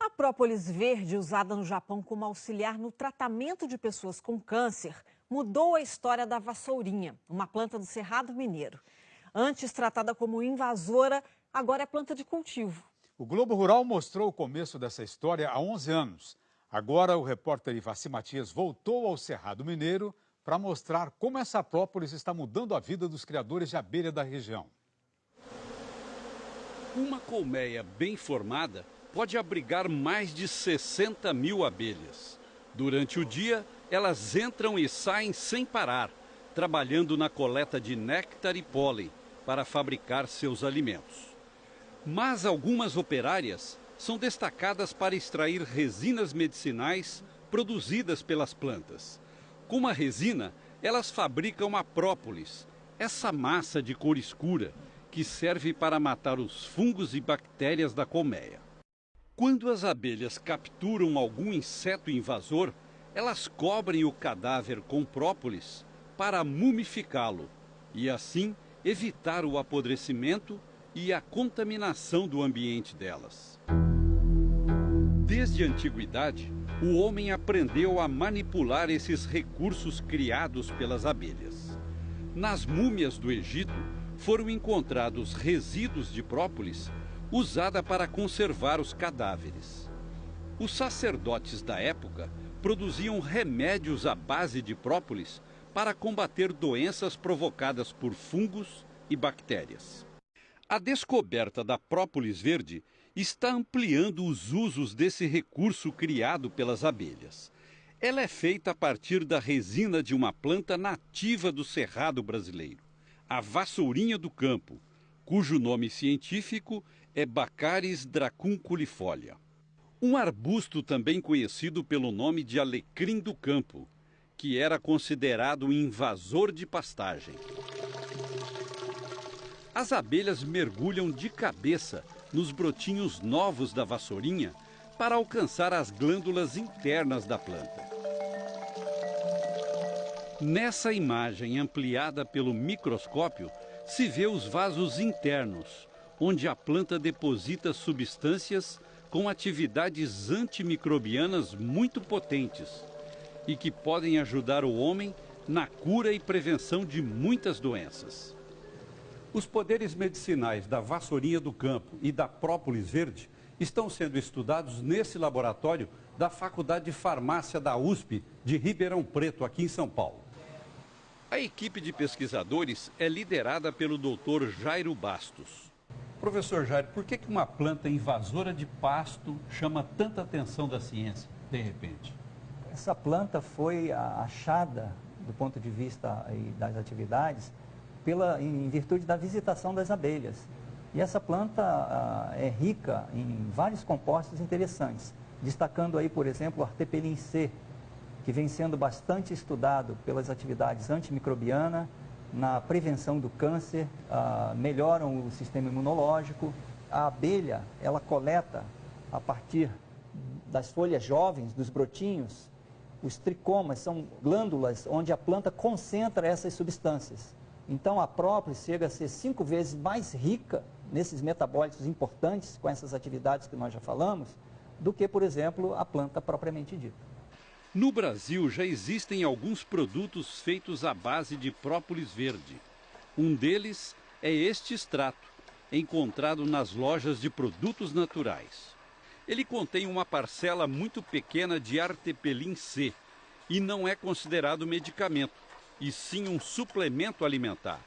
A própolis verde, usada no Japão como auxiliar no tratamento de pessoas com câncer, mudou a história da vassourinha, uma planta do Cerrado Mineiro. Antes tratada como invasora, agora é planta de cultivo. O Globo Rural mostrou o começo dessa história há 11 anos. Agora, o repórter Ivaci Matias voltou ao Cerrado Mineiro para mostrar como essa própolis está mudando a vida dos criadores de abelha da região. Uma colmeia bem formada pode abrigar mais de 60 mil abelhas. Durante o dia, elas entram e saem sem parar, trabalhando na coleta de néctar e pólen para fabricar seus alimentos. Mas algumas operárias são destacadas para extrair resinas medicinais produzidas pelas plantas. Com a resina, elas fabricam a própolis, essa massa de cor escura que serve para matar os fungos e bactérias da colmeia. Quando as abelhas capturam algum inseto invasor, elas cobrem o cadáver com própolis para mumificá-lo e assim evitar o apodrecimento e a contaminação do ambiente delas. Desde a antiguidade, o homem aprendeu a manipular esses recursos criados pelas abelhas. Nas múmias do Egito, foram encontrados resíduos de própolis usada para conservar os cadáveres. Os sacerdotes da época produziam remédios à base de própolis para combater doenças provocadas por fungos e bactérias. A descoberta da própolis verde está ampliando os usos desse recurso criado pelas abelhas. Ela é feita a partir da resina de uma planta nativa do Cerrado brasileiro, a vassourinha do campo, cujo nome científico é Baccharis dracunculifolia. Um arbusto também conhecido pelo nome de alecrim do campo, que era considerado invasor de pastagem. As abelhas mergulham de cabeça nos brotinhos novos da vassourinha para alcançar as glândulas internas da planta. Nessa imagem ampliada pelo microscópio, se vê os vasos internos, onde a planta deposita substâncias com atividades antimicrobianas muito potentes e que podem ajudar o homem na cura e prevenção de muitas doenças. Os poderes medicinais da vassourinha do campo e da própolis verde estão sendo estudados nesse laboratório da Faculdade de Farmácia da USP de Ribeirão Preto, aqui em São Paulo. A equipe de pesquisadores é liderada pelo Dr. Jairo Bastos. Professor Jairo, por que uma planta invasora de pasto chama tanta atenção da ciência, de repente? Essa planta foi achada, do ponto de vista das atividades, em virtude da visitação das abelhas. E essa planta é rica em vários compostos interessantes, destacando aí, por exemplo, o artepelin C, que vem sendo bastante estudado pelas atividades antimicrobianas, na prevenção do câncer, melhoram o sistema imunológico. A abelha, ela coleta, a partir das folhas jovens, dos brotinhos, os tricomas, são glândulas onde a planta concentra essas substâncias. Então, a própolis chega a ser 5 vezes mais rica nesses metabólitos importantes, com essas atividades que nós já falamos, do que, por exemplo, a planta propriamente dita. No Brasil, já existem alguns produtos feitos à base de própolis verde. Um deles é este extrato, encontrado nas lojas de produtos naturais. Ele contém uma parcela muito pequena de artepelin C e não é considerado medicamento, e sim um suplemento alimentar.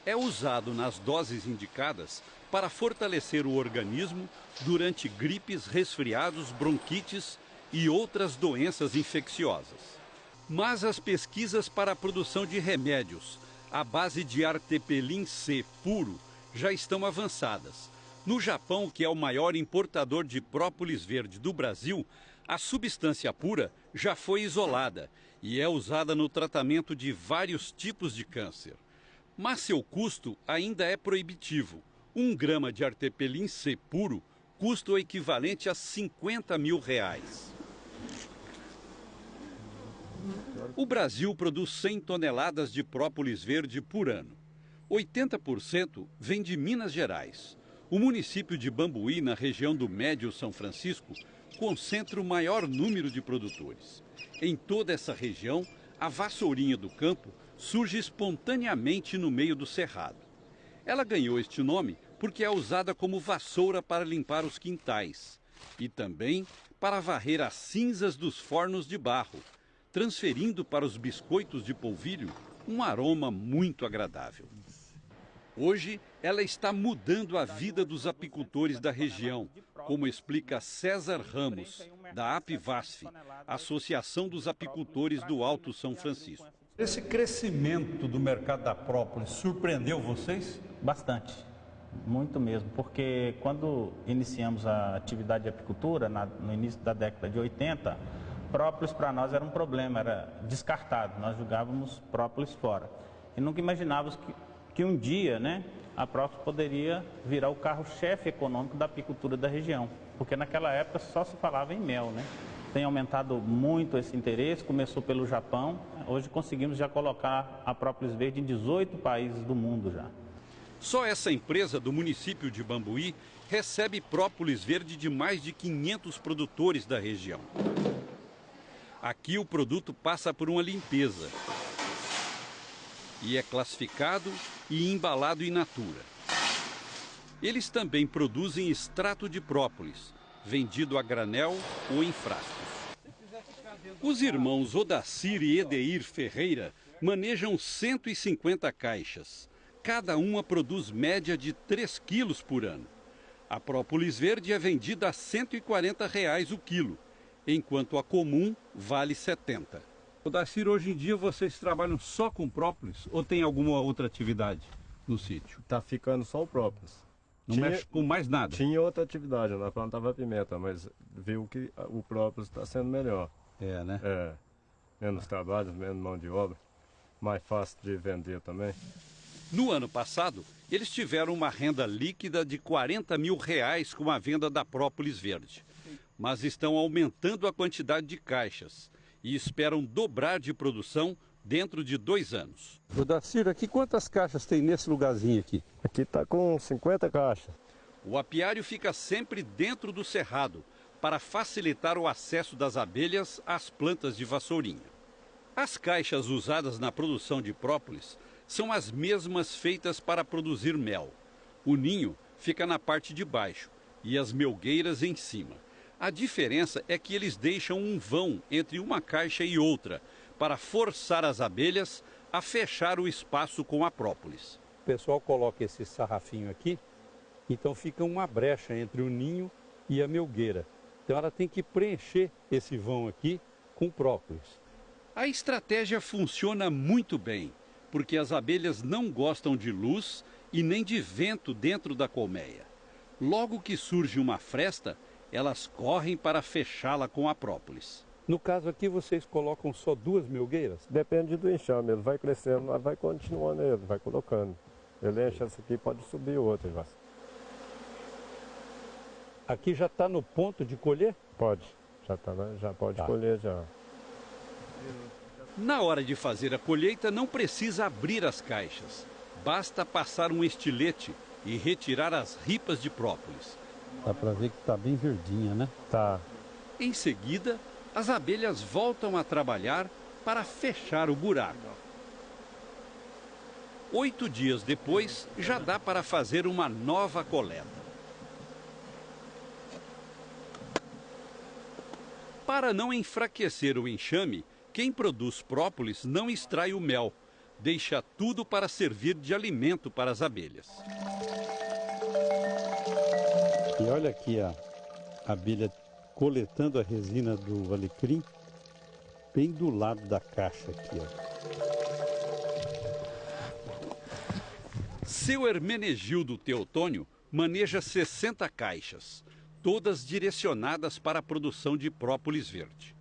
É usado nas doses indicadas para fortalecer o organismo durante gripes, resfriados, bronquites e outras doenças infecciosas. Mas as pesquisas para a produção de remédios à base de artepelin C puro já estão avançadas. No Japão, que é o maior importador de própolis verde do Brasil, a substância pura já foi isolada e é usada no tratamento de vários tipos de câncer. Mas seu custo ainda é proibitivo. 1 grama de artepelin C puro custa o equivalente a R$50 mil. O Brasil produz 100 toneladas de própolis verde por ano. 80% vem de Minas Gerais. O município de Bambuí, na região do Médio São Francisco, concentra o maior número de produtores. Em toda essa região, a vassourinha do campo surge espontaneamente no meio do cerrado. Ela ganhou este nome porque é usada como vassoura para limpar os quintais e também para varrer as cinzas dos fornos de barro, transferindo para os biscoitos de polvilho um aroma muito agradável. Hoje, ela está mudando a vida dos apicultores da região, como explica César Ramos, da Apivasf, Associação dos Apicultores do Alto São Francisco. Esse crescimento do mercado da própolis surpreendeu vocês? Bastante, muito mesmo, porque quando iniciamos a atividade de apicultura, no início da década de 80, própolis para nós era um problema, era descartado, nós jogávamos própolis fora. E nunca imaginávamos que um dia, né, a própolis poderia virar o carro-chefe econômico da apicultura da região, porque naquela época só se falava em mel, né? Tem aumentado muito esse interesse, começou pelo Japão, hoje conseguimos já colocar a própolis verde em 18 países do mundo já. Só essa empresa do município de Bambuí recebe própolis verde de mais de 500 produtores da região. Aqui o produto passa por uma limpeza e é classificado e embalado in natura. Eles também produzem extrato de própolis, vendido a granel ou em frascos. Os irmãos Odacir e Edeir Ferreira manejam 150 caixas. Cada uma produz média de 3 quilos por ano. A própolis verde é vendida a R$ 140 o quilo, enquanto a comum vale 70. Odacir, hoje em dia vocês trabalham só com própolis ou tem alguma outra atividade no sítio? Tá ficando só o própolis. Não mexe com mais nada? Tinha outra atividade, nós plantava pimenta, mas viu que o própolis está sendo melhor. É, né? É, menos trabalho, menos mão de obra, mais fácil de vender também. No ano passado, eles tiveram uma renda líquida de R$ 40 mil com a venda da própolis verde. Mas estão aumentando a quantidade de caixas e esperam dobrar de produção dentro de 2 anos. Odacir, aqui quantas caixas tem nesse lugarzinho aqui? Aqui está com 50 caixas. O apiário fica sempre dentro do cerrado para facilitar o acesso das abelhas às plantas de vassourinha. As caixas usadas na produção de própolis são as mesmas feitas para produzir mel. O ninho fica na parte de baixo e as melgueiras em cima. A diferença é que eles deixam um vão entre uma caixa e outra para forçar as abelhas a fechar o espaço com a própolis. O pessoal coloca esse sarrafinho aqui, então fica uma brecha entre o ninho e a melgueira. Então ela tem que preencher esse vão aqui com própolis. A estratégia funciona muito bem, porque as abelhas não gostam de luz e nem de vento dentro da colmeia. Logo que surge uma fresta, elas correm para fechá-la com a própolis. No caso aqui, vocês colocam só 2 melgueiras? Depende do enxame, ele vai crescendo, mas vai continuando ele, vai colocando. Ele enche essa aqui, pode subir outra. Aqui já está no ponto de colher? Pode, já pode colher já. Na hora de fazer a colheita, não precisa abrir as caixas. Basta passar um estilete e retirar as ripas de própolis. Dá para ver que está bem verdinha, né? Tá. Em seguida, as abelhas voltam a trabalhar para fechar o buraco. 8 dias depois, já dá para fazer uma nova coleta. Para não enfraquecer o enxame, quem produz própolis não extrai o mel, deixa tudo para servir de alimento para as abelhas. E olha aqui a abelha coletando a resina do alecrim, bem do lado da caixa aqui, ó. Seu Hermenegildo Teotônio maneja 60 caixas, todas direcionadas para a produção de própolis verde.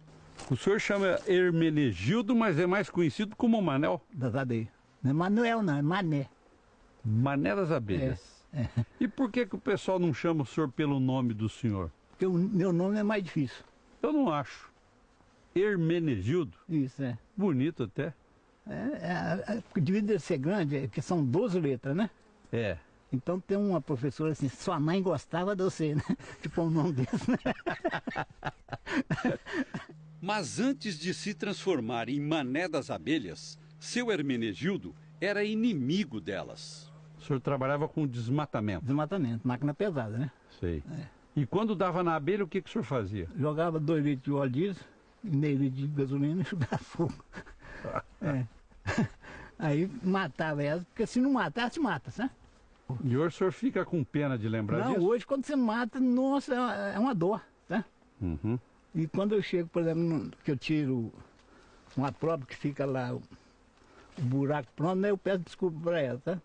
O senhor chama Hermenegildo, mas é mais conhecido como Manel? Das abelhas. Não é Manuel, não, é Mané. Mané das abelhas. É. E por que o pessoal não chama o senhor pelo nome do senhor? Porque o meu nome é mais difícil. Eu não acho. Hermenegildo? Isso, é. Bonito até. Devido a ser grande, porque são 12 letras, né? É. Então tem uma professora assim, sua mãe gostava de você, né? Tipo um nome desse, né? Mas antes de se transformar em Mané das abelhas, seu Hermenegildo era inimigo delas. O senhor trabalhava com desmatamento? Desmatamento, máquina pesada, né? Sei. E quando dava na abelha, o que o senhor fazia? Jogava 2 litros de óleo diesel, meio litro de gasolina e jogava fogo. Aí matava elas, porque se não matasse, mata, né? E hoje o senhor fica com pena de lembrar disso? Não, hoje quando você mata, nossa, é uma dor, tá? Uhum. E quando eu chego, por exemplo, que eu tiro uma prova que fica lá, o buraco pronto, né? Eu peço desculpa para ela, tá?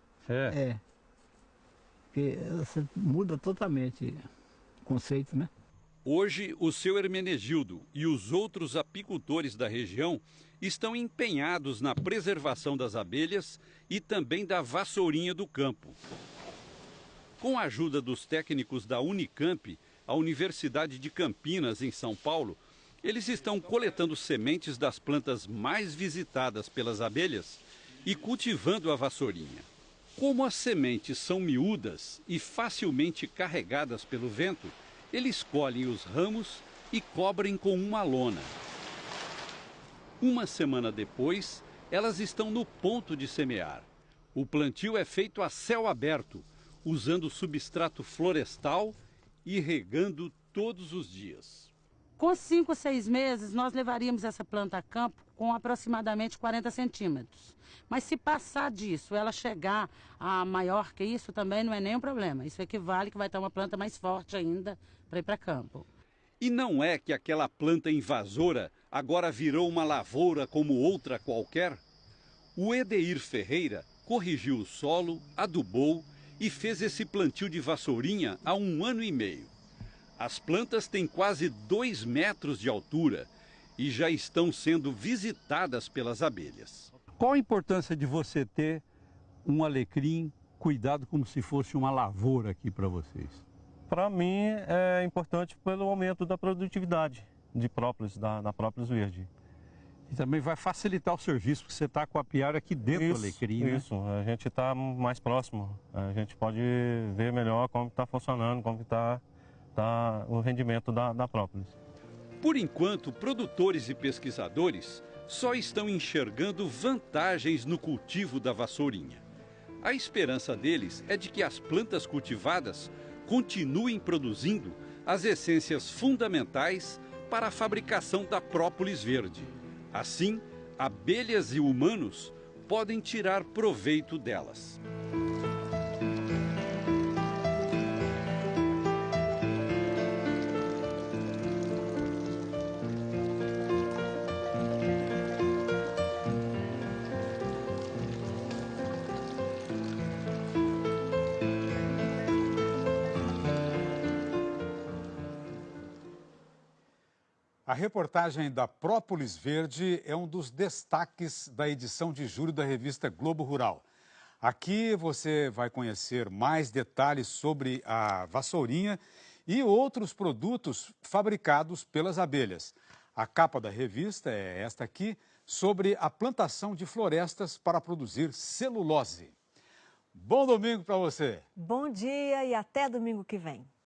Porque você muda totalmente o conceito, né? Hoje, o seu Hermenegildo e os outros apicultores da região estão empenhados na preservação das abelhas e também da vassourinha do campo. Com a ajuda dos técnicos da Unicamp, a Universidade de Campinas, em São Paulo, eles estão coletando sementes das plantas mais visitadas pelas abelhas e cultivando a vassourinha. Como as sementes são miúdas e facilmente carregadas pelo vento, eles colhem os ramos e cobrem com uma lona. Uma semana depois, elas estão no ponto de semear. O plantio é feito a céu aberto, usando substrato florestal e regando todos os dias. Com 5 ou 6 meses, nós levaríamos essa planta a campo com aproximadamente 40 centímetros. Mas se passar disso, ela chegar a maior que isso, também não é nenhum problema. Isso equivale que vai ter uma planta mais forte ainda para ir para campo. E não é que aquela planta invasora agora virou uma lavoura como outra qualquer? O Edeir Ferreira corrigiu o solo, adubou e fez esse plantio de vassourinha há 1 ano e meio. As plantas têm quase 2 metros de altura e já estão sendo visitadas pelas abelhas. Qual a importância de você ter um alecrim cuidado como se fosse uma lavoura aqui para vocês? Para mim é importante pelo aumento da produtividade de própolis, da própolis verde. E também vai facilitar o serviço, porque você está com a apiária aqui dentro do alecrim, né? Isso, a gente está mais próximo, a gente pode ver melhor como está funcionando, como está o rendimento da própolis. Por enquanto, produtores e pesquisadores só estão enxergando vantagens no cultivo da vassourinha. A esperança deles é de que as plantas cultivadas continuem produzindo as essências fundamentais para a fabricação da própolis verde. Assim, abelhas e humanos podem tirar proveito delas. A reportagem da Própolis Verde é um dos destaques da edição de julho da revista Globo Rural. Aqui você vai conhecer mais detalhes sobre a vassourinha e outros produtos fabricados pelas abelhas. A capa da revista é esta aqui, sobre a plantação de florestas para produzir celulose. Bom domingo para você! Bom dia e até domingo que vem.